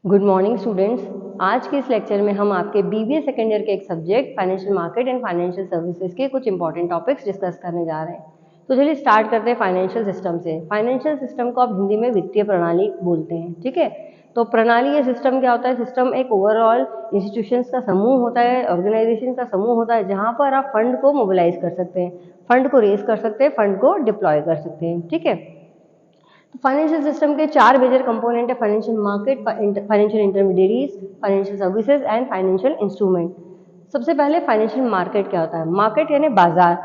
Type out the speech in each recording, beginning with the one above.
Good morning students. आज के इस लेक्चर में हम आपके बीबीए सेकेंड ईयर के एक subject financial market and financial services के कुछ इंपॉर्टेंट टॉपिक्स डिस्कस करने जा रहे हैं। तो चलिए स्टार्ट करते हैं फाइनेंशियल सिस्टम से। फाइनेंशियल सिस्टम को आप हिंदी में वित्तीय प्रणाली बोलते हैं, ठीक है। तो प्रणाली या सिस्टम क्या होता है? सिस्टम एक ओवरऑल इंस्टीट्यूशंस का समूह होता है, ऑर्गेनाइजेशन का समूह होता है, जहाँ पर आप फंड को मोबिलाइज कर सकते हैं, फंड को रेज कर सकते हैं, फंड को डिप्लॉय कर सकते हैं, ठीक है। फाइनेंशियल सिस्टम के चार मेजर कंपोनेंट है: financial market, financial intermediaries, financial services and financial instrument. सबसे पहले फाइनेंशियल मार्केट क्या होता है? मार्केट यानी बाजार,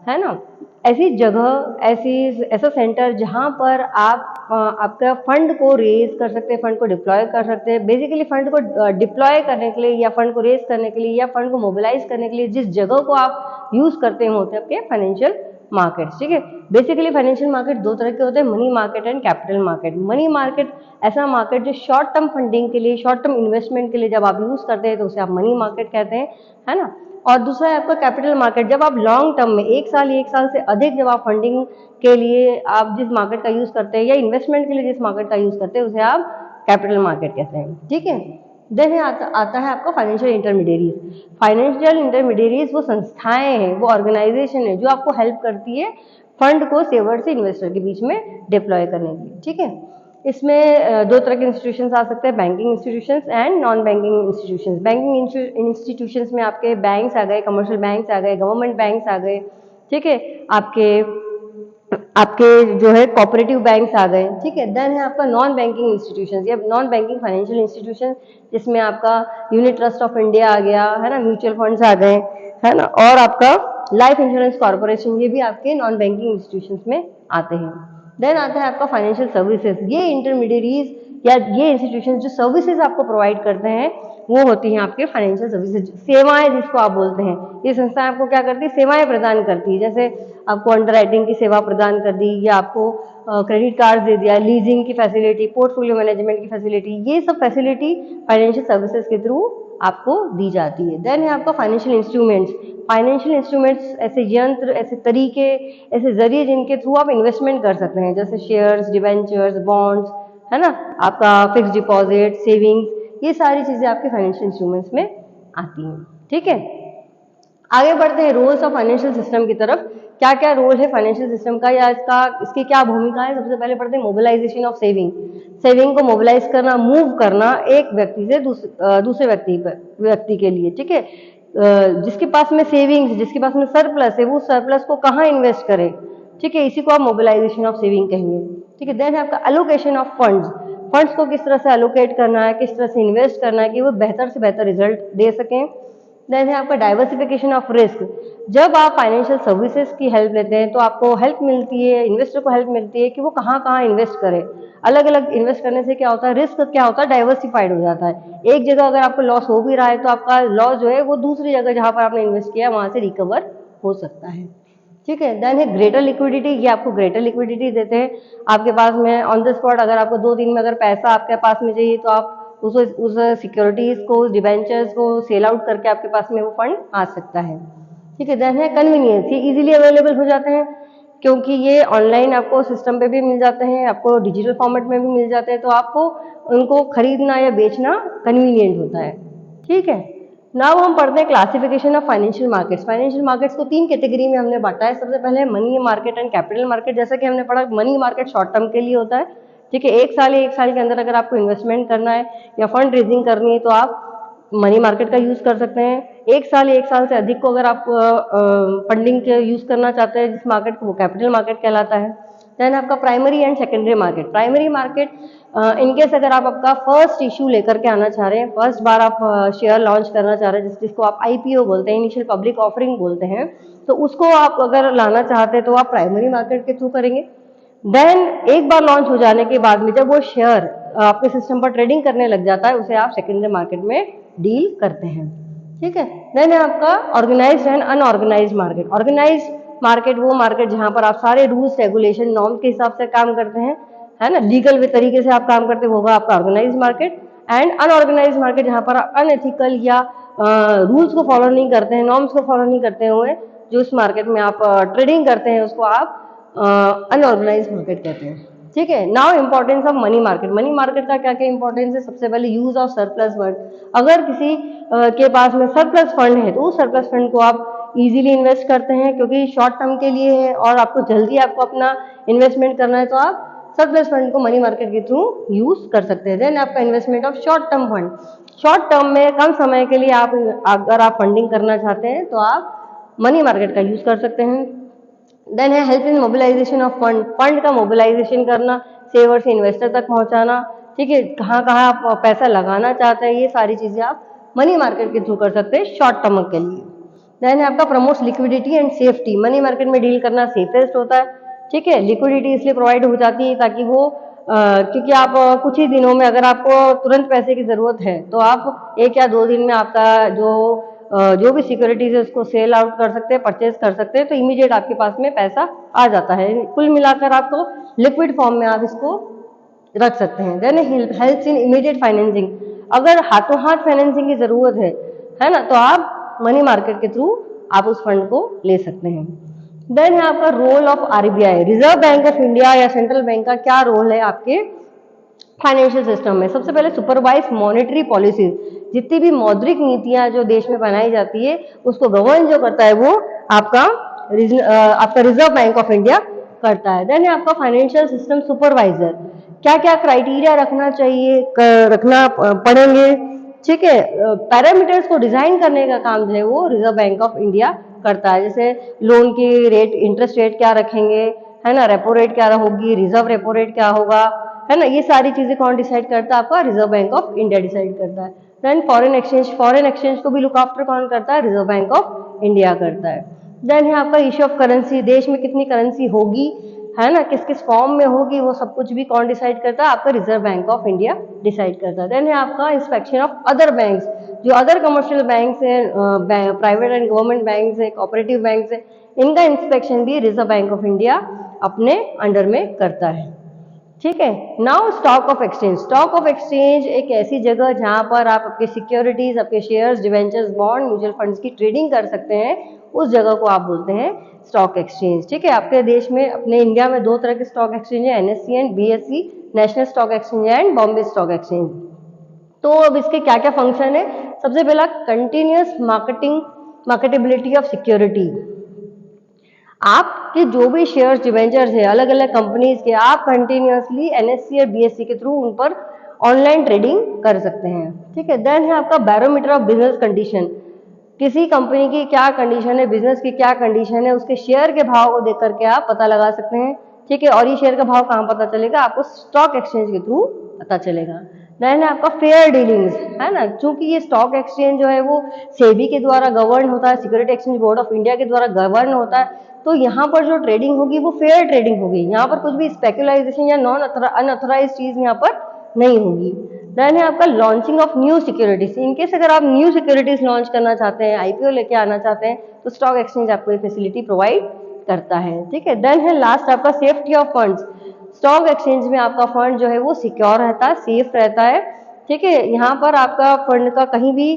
है ना। ऐसी जगह, ऐसा सेंटर जहां पर आप आपका फंड को रेज कर सकते हैं, फंड को डिप्लॉय कर सकते हैं। बेसिकली फंड को डिप्लॉय करने के लिए या फंड को रेज करने के लिए या फंड को मोबिलाइज करने के लिए जिस जगह को आप यूज करते हैं होते हैं आपके फाइनेंशियल मार्केट्स, ठीक है। बेसिकली फाइनेंशियल मार्केट दो तरह के होते हैं: money market and capital market. Money market ऐसा मार्केट जो शॉर्ट टर्म फंडिंग के लिए, शॉर्ट टर्म इन्वेस्टमेंट के लिए जब आप यूज करते हैं तो उसे आप मनी मार्केट कहते हैं, है ना। और दूसरा है आपका कैपिटल मार्केट, जब आप लॉन्ग टर्म में एक साल से अधिक जब आप फंडिंग के लिए आप जिस मार्केट का यूज करते हैं या इन्वेस्टमेंट के लिए जिस मार्केट का यूज करते हैं उसे आप कैपिटल मार्केट कहते हैं, ठीक है। देन आता है आपका फाइनेंशियल इंटरमीडिएरीज। फाइनेंशियल इंटरमीडिएरीज वो संस्थाएं हैं, वो ऑर्गेनाइजेशन है जो आपको हेल्प करती है फंड को सेवर से इन्वेस्टर के बीच में डिप्लॉय करने के लिए, ठीक है। इसमें दो तरह के इंस्टीट्यूशंस आ सकते हैं: banking institutions and non banking institutions. Banking institutions में आपके बैंक्स आ गए, कमर्शियल बैंक्स आ गए, गवर्नमेंट बैंक्स आ गए, ठीक है। आपके आपके जो है कोऑपरेटिव बैंक्स आ गए, ठीक है। देन है आपका नॉन बैंकिंग इंस्टीट्यूशंस या नॉन बैंकिंग फाइनेंशियल इंस्टीट्यूशन, जिसमें आपका यूनिट ट्रस्ट ऑफ इंडिया आ गया, है ना, म्यूचुअल फंड्स आ गए, है ना, और आपका लाइफ इंश्योरेंस कॉर्पोरेशन, ये भी आपके नॉन बैंकिंग इंस्टीट्यूशंस में आते हैं। देन आता है आपका फाइनेंशियल सर्विसेज। ये इंटरमीडिएरीज या ये इंस्टीट्यूशन जो सर्विसेज आपको प्रोवाइड करते हैं वो होती हैं आपके फाइनेंशियल सर्विसेज, सेवाएं जिसको आप बोलते हैं। ये संस्था आपको क्या करती है? सेवाएं प्रदान करती है। जैसे आपको अंडर राइटिंग की सेवा प्रदान कर दी, या आपको क्रेडिट कार्ड दे दिया, लीजिंग की फैसिलिटी, पोर्टफोलियो मैनेजमेंट की फैसिलिटी, ये सब फैसिलिटी फाइनेंशियल सर्विसेज के थ्रू आपको दी जाती है। देन है आपका फाइनेंशियल इंस्ट्रूमेंट्स। फाइनेंशियल इंस्ट्रूमेंट्स ऐसे यंत्र, ऐसे तरीके, ऐसे जरिए जिनके थ्रू आप इन्वेस्टमेंट कर सकते हैं, जैसे शेयर्स, डिवेंचर्स, बॉन्ड्स, है ना, आपका फिक्स डिपॉजिट, सेविंग्स, ये सारी चीजें आपके फाइनेंशियल इंस्ट्रूमेंट्स में आती हैं, ठीक है। आगे बढ़ते हैं रोल्स ऑफ फाइनेंशियल सिस्टम की तरफ। क्या क्या रोल है फाइनेंशियल सिस्टम का या इसकी क्या भूमिका है? सबसे पहले पढ़ते हैं मोबिलाइजेशन ऑफ सेविंग। सेविंग को मोबिलाइज करना, मूव करना एक व्यक्ति से दूसरे व्यक्ति के लिए, ठीक है। जिसके पास में सेविंग्स, जिसके पास में सरप्लस है, वो सरप्लस को कहाँ इन्वेस्ट करे, ठीक है, इसी को आप मोबिलाइजेशन ऑफ सेविंग कहेंगे, ठीक है। देन है आपका एलोकेशन ऑफ फंड्स। फंड्स को किस तरह से एलोकेट करना है, किस तरह से इन्वेस्ट करना है कि वो बेहतर से बेहतर रिजल्ट दे सकें। देन है आपका डाइवर्सिफिकेशन ऑफ रिस्क। जब आप फाइनेंशियल सर्विसेज की हेल्प लेते हैं तो आपको हेल्प मिलती है, इन्वेस्टर को हेल्प मिलती है कि वो कहाँ कहाँ इन्वेस्ट करे। अलग अलग इन्वेस्ट करने से क्या होता है? रिस्क क्या होता है? डाइवर्सिफाइड हो जाता है। एक जगह अगर आपको लॉस हो भी रहा है तो आपका लॉस जो है वो दूसरी जगह जहाँ पर आपने इन्वेस्ट किया वहाँ से रिकवर हो सकता है, ठीक है। देन है ग्रेटर लिक्विडिटी। ये आपको ग्रेटर लिक्विडिटी देते हैं। आपके पास में ऑन द स्पॉट अगर आपको 2 दिन में अगर पैसा आपके पास में चाहिए तो आप उस सिक्योरिटीज को, डिबेंचर्स को सेल आउट करके आपके पास में वो फंड आ सकता है, ठीक है। देन है कन्वीनियंस। ये इजीली अवेलेबल हो जाते हैं क्योंकि ये ऑनलाइन आपको सिस्टम पे भी मिल जाते हैं, आपको डिजिटल फॉर्मेट में भी मिल जाते हैं, तो आपको उनको खरीदना या बेचना कन्वीनियंट होता है, ठीक है। नाउ हम पढ़ते हैं classification of financial markets. Financial markets को 3 कैटेगरी में हमने बांटा है। सबसे पहले money market and capital market. जैसा कि हमने पढ़ा, मनी मार्केट शॉर्ट टर्म के लिए होता है, ठीक है। एक साल के अंदर अगर आपको इन्वेस्टमेंट करना है या फंड रेजिंग करनी है तो आप मनी मार्केट का यूज कर सकते हैं। एक साल से अधिक को अगर आप फंडिंग के यूज करना चाहते हैं जिस मार्केट को, वो कैपिटल मार्केट कहलाता है। देन आपका primary and secondary market. Primary market in case अगर आप आपका फर्स्ट इशू लेकर के आना चाह रहे हैं, फर्स्ट बार आप शेयर लॉन्च करना चाह रहे हैं, जिसको आप आईपीओ बोलते हैं, इनिशियल पब्लिक ऑफरिंग बोलते हैं, तो उसको आप अगर लाना चाहते हैं तो आप प्राइमरी मार्केट के थ्रू करेंगे। देन एक बार लॉन्च हो जाने के बाद में जब वो शेयर आपके सिस्टम पर ट्रेडिंग करने लग जाता है उसे आप सेकेंडरी मार्केट में डील करते हैं, ठीक है। देन है आपका organized and unorganized market. Organized market वो मार्केट जहां पर आप सारे रूल्स, रेगुलेशन, नॉर्म के हिसाब से काम करते हैं, है ना, लीगल वे तरीके से आप काम करते हैं, वो होगा आपका organized market. And unorganized market जहां पर आप अनएथिकल या रूल्स को फॉलो नहीं करते हैं, नॉर्म्स को फॉलो नहीं करते हुए जो इस मार्केट में आप ट्रेडिंग करते हैं उसको आप अनऑर्गेनाइज्ड मार्केट कहते हैं, ठीक है। Now importance of money market. Money market का क्या क्या इंपॉर्टेंस है? सबसे पहले यूज ऑफ सरप्लस फंड। अगर किसी के पास में सरप्लस फंड है तो उस सरप्लस फंड को आप इजीली इन्वेस्ट करते हैं, क्योंकि शॉर्ट टर्म के लिए है और आपको जल्दी आपको अपना इन्वेस्टमेंट करना है, तो आप सरप्लस फंड को मनी मार्केट के थ्रू यूज कर सकते हैं। देन आपका investment of short term fund. Short term में कम समय के लिए आप अगर आप फंडिंग करना चाहते हैं तो आप मनी मार्केट का यूज कर सकते हैं। देन है help in mobilization of fund. Fund का मोबिलाइजेशन करना, सेवर से इन्वेस्टर तक पहुंचाना, ठीक है, कहाँ कहाँ आप पैसा लगाना चाहते हैं, ये सारी चीजें आप मनी मार्केट के थ्रू कर सकते हैं शॉर्ट टर्म के लिए। देन है आपका promotes liquidity and safety. Money market में डील करना सेफेस्ट होता है, ठीक है। लिक्विडिटी इसलिए प्रोवाइड हो जाती है ताकि वो क्योंकि आप कुछ ही दिनों में अगर आपको तुरंत पैसे की जरूरत है तो आप 1 या 2 दिन में आपका जो भी सिक्योरिटीज है उसको सेल आउट कर सकते हैं, परचेज कर सकते हैं, तो इमीडिएट आपके पास में पैसा आ जाता है। कुल मिलाकर आपको लिक्विड फॉर्म में आप इसको रख सकते हैं। Then helps in immediate financing. अगर हाथों हाथ फाइनेंसिंग की जरूरत है ना, तो आप मनी मार्केट के थ्रू आप उस फंड को ले सकते हैं। देन है आपका role of RBI. Reserve bank of India या सेंट्रल बैंक का क्या रोल है आपके फाइनेंशियल सिस्टम में? सबसे पहले सुपरवाइज मॉनेटरी पॉलिसीज। जितनी भी मौद्रिक नीतियां जो देश में बनाई जाती है उसको गवर्न जो करता है वो आपका रिजर्व बैंक ऑफ इंडिया करता है। देन है आपका फाइनेंशियल सिस्टम सुपरवाइजर। क्या क्या क्राइटेरिया रखना चाहिए, रखना पड़ेंगे, ठीक है। पैरामीटर्स को डिजाइन करने का काम जो है वो रिजर्व बैंक ऑफ इंडिया करता है। जैसे लोन की रेट, इंटरेस्ट रेट क्या रखेंगे, है ना, रेपो रेट क्या होगी, रिजर्व रेपो रेट क्या होगा, है ना, ये सारी चीजें कौन डिसाइड करता है? आपका reserve bank of India decide करता है। Then foreign exchange. Foreign exchange को भी लुक आफ्टर कौन करता है? रिजर्व बैंक ऑफ इंडिया करता है। देन है आपका इश्यू ऑफ करेंसी। देश में कितनी करेंसी होगी, है ना, किस किस फॉर्म में होगी, वो सब कुछ भी कौन डिसाइड करता है? आपका reserve bank of India decide करता है। देन है आपका इंस्पेक्शन ऑफ अदर बैंक्स। जो अदर कमर्शियल बैंक्स है, प्राइवेट एंड गवर्नमेंट बैंक्स है, कोऑपरेटिव बैंक्स है, इनका इंस्पेक्शन भी रिजर्व बैंक ऑफ इंडिया अपने अंडर में करता है, ठीक है। Now stock of exchange. Stock of exchange एक ऐसी जगह जहां पर आप आपके सिक्योरिटीज, आपके shares, debentures, bond, mutual funds की ट्रेडिंग कर सकते हैं, उस जगह को आप बोलते हैं स्टॉक एक्सचेंज, ठीक है। आपके देश में, अपने इंडिया में 2 तरह के स्टॉक एक्सचेंज है, NSC and BSE, national stock exchange and Bombay stock exchange. तो अब इसके क्या क्या फंक्शन है? सबसे पहला कंटिन्यूअस मार्केटेबिलिटी ऑफ सिक्योरिटी। आपके जो भी शेयर्स, डिवेंचर्स है अलग अलग कंपनीज के, आप कंटिन्यूअसली एनएससी और बीएससी के थ्रू उन पर ऑनलाइन ट्रेडिंग कर सकते हैं, ठीक है। देन है आपका बैरोमीटर ऑफ बिजनेस कंडीशन। किसी कंपनी की क्या कंडीशन है, बिजनेस की क्या कंडीशन है, उसके शेयर के भाव को देख करके आप पता लगा सकते हैं, ठीक है। और ये शेयर का भाव कहाँ पता चलेगा? आपको स्टॉक एक्सचेंज के थ्रू पता चलेगा। देन है आपका फेयर डीलिंग्स, है ना, क्योंकि ये स्टॉक एक्सचेंज जो है वो सेबी के द्वारा गवर्न होता है, security exchange board of India के द्वारा गवर्न होता है, तो यहाँ पर जो ट्रेडिंग होगी वो फेयर ट्रेडिंग होगी। यहाँ पर कुछ भी स्पेकुलाइजेशन या नॉन अनऑथराइज चीज यहाँ पर नहीं होगी। देन है आपका launching of new securities. In case अगर आप न्यू सिक्योरिटीज लॉन्च करना चाहते हैं, आईपीओ लेके आना चाहते हैं, तो स्टॉक एक्सचेंज आपको ये फैसिलिटी प्रोवाइड करता है, ठीक है। देन है लास्ट आपका safety of funds. Stock exchange में आपका फंड जो है वो सिक्योर रहता है, सेफ रहता है, ठीक है। यहाँ पर आपका फंड का कहीं भी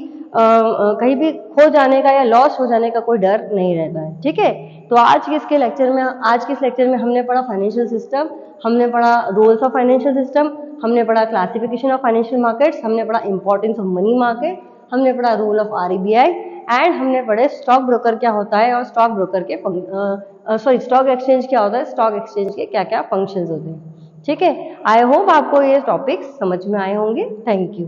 खो जाने का या लॉस हो जाने का कोई डर नहीं रहता है, ठीक है। तो आज के इस लेक्चर में हमने पढ़ा फाइनेंशियल सिस्टम, हमने पढ़ा रोल्स ऑफ फाइनेंशियल सिस्टम, हमने पढ़ा क्लासिफिकेशन ऑफ फाइनेंशियल मार्केट्स, हमने पढ़ा इंपॉर्टेंस ऑफ मनी मार्केट, हमने पढ़ा रोल ऑफ आरबीआई, एंड हमने पढ़े स्टॉक ब्रोकर क्या होता है और स्टॉक एक्सचेंज क्या होता है, स्टॉक एक्सचेंज के क्या क्या फंक्शंस होते हैं, ठीक है। आई होप आपको ये टॉपिक्स समझ में आए होंगे। Thank you.